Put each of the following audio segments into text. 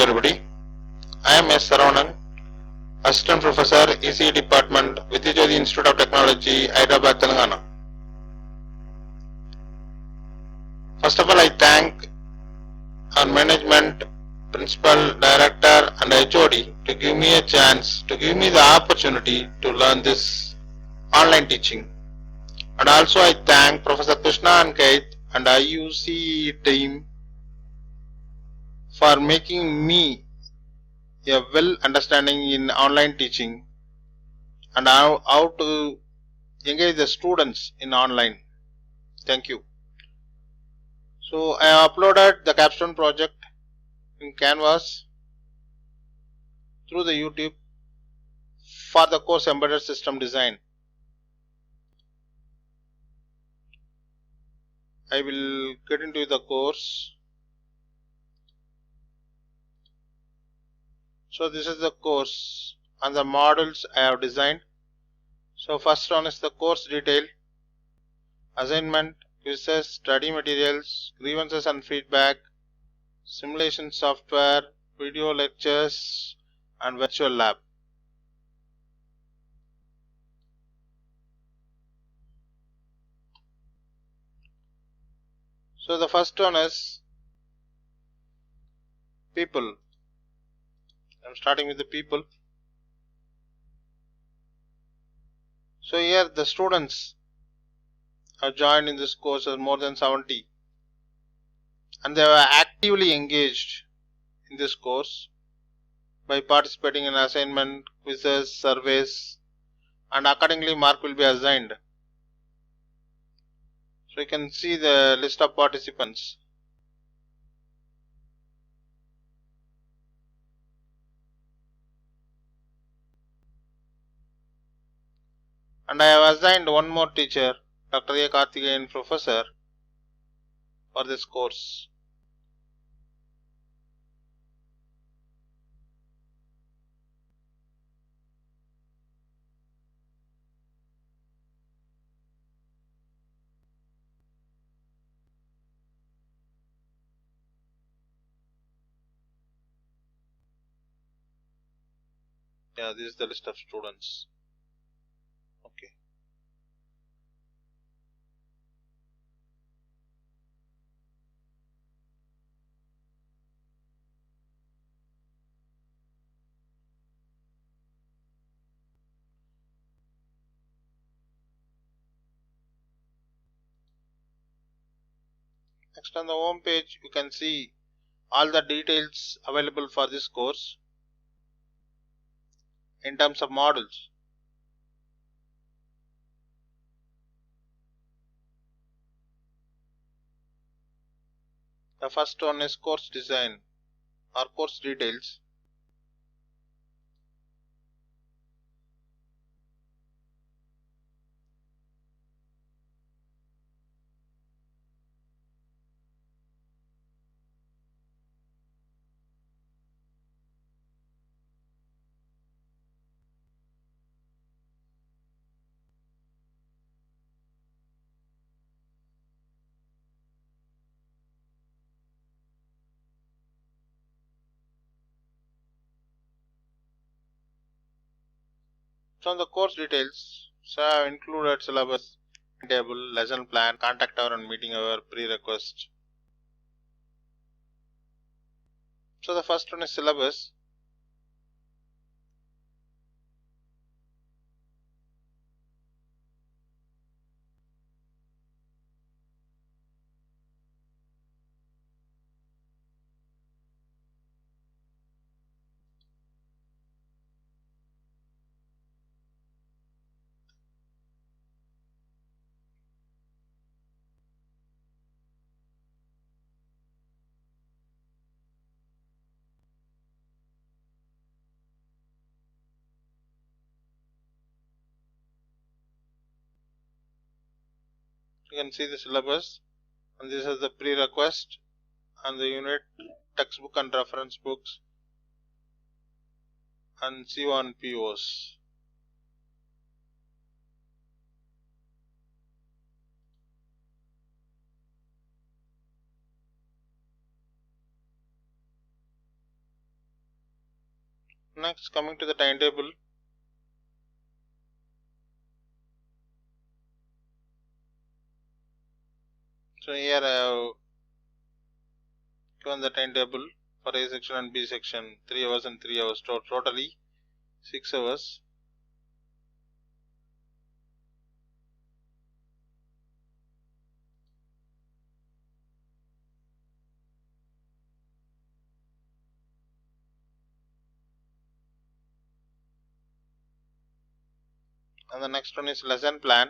everybody. I am S. Saravanan, Assistant Professor, ECE Department, Vidyajyothi Institute of Technology, Hyderabad, Telangana. First of all, I thank our management, principal, director and HOD to give me a chance, to give me the opportunity to learn this online teaching. And also I thank Professor Krishna Ankait and IUC team for making me a well understanding in online teaching and how to engage the students in online. Thank you. So I have uploaded the capstone project in Canvas through the YouTube for the course Embedded System Design. I will get into the course. So this is the course and the modules I have designed. So first one is the course detail, assignment, quizzes, study materials, grievances and feedback, simulation software, video lectures and virtual lab. So the first one is people. I am starting with the people. So here the students have joined in this course as more than 70 and they were actively engaged in this course by participating in assignment, quizzes, surveys, and accordingly mark will be assigned. So you can see the list of participants. And I have assigned one more teacher, Dr. A. Karthikeyan, professor, for this course. Yeah, this is the list of students. Okay. Next on the home page you can see all the details available for this course in terms of modules. The first one is course design or course details. So on the course details, so I have included syllabus, table, lesson plan, contact hour and meeting hour, prerequisite. So the first one is syllabus. You can see the syllabus and this is the prerequisite and the unit, textbook and reference books and CO1 POs. Next, coming to the timetable. So here I have given the timetable for A section and B section, 3 hours and 3 hours, totally 6 hours. And the next one is lesson plan.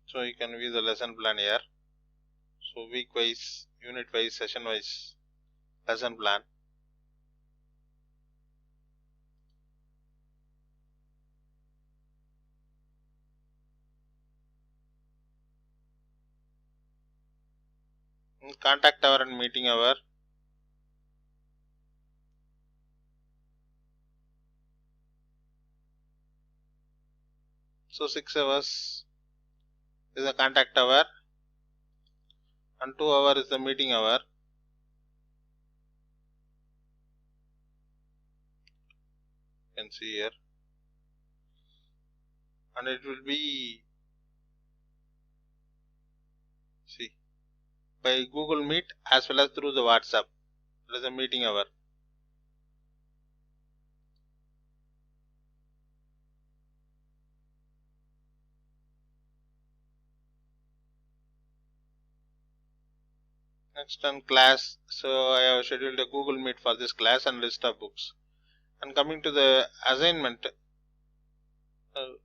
So you can view the lesson plan here. So week wise, unit wise, session wise lesson plan. Contact hour and meeting hour. So 6 hours is the contact hour and 2 hour is the meeting hour. You can see here, and it will be by Google Meet as well as through the WhatsApp. That is a meeting hour. Next on class, so I have scheduled a Google Meet for this class and list of books. And coming to the assignment, so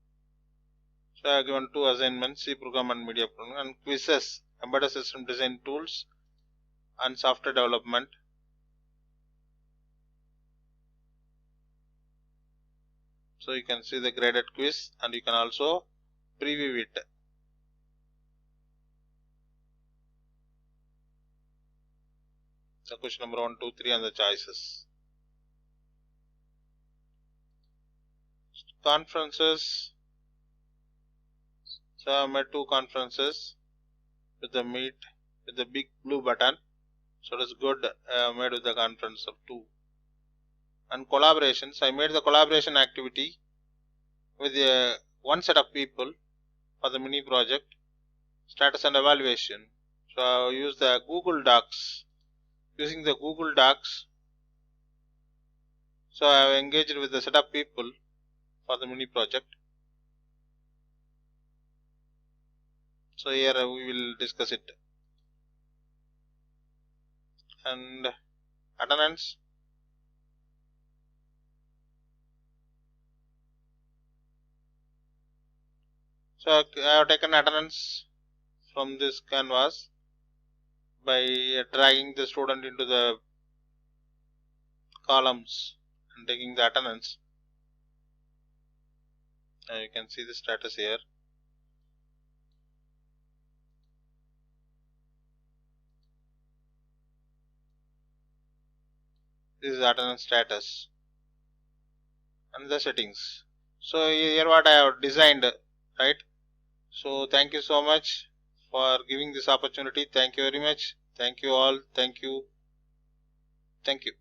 I have given 2 assignments, C program and media program, and quizzes, embedded system design tools and software development. So you can see the graded quiz and you can also preview it. So question number 1, 2, 3 and the choices. Conferences. So I made 2 conferences with the Meet with the big blue button. So it is good made with the conference of 2. And collaborations, I made the collaboration activity with one set of people for the mini project. Status and evaluation. So I use the Google Docs. Using the Google Docs, so I have engaged with the set of people for the mini project. So here we will discuss it. And attendance. So I have taken attendance from this canvas by dragging the student into the columns and taking the attendance. Now you can see the status here. This is attendance status and the settings. So here what I have designed, right? So thank you so much for giving this opportunity. Thank you very much. Thank you all. Thank you. Thank you.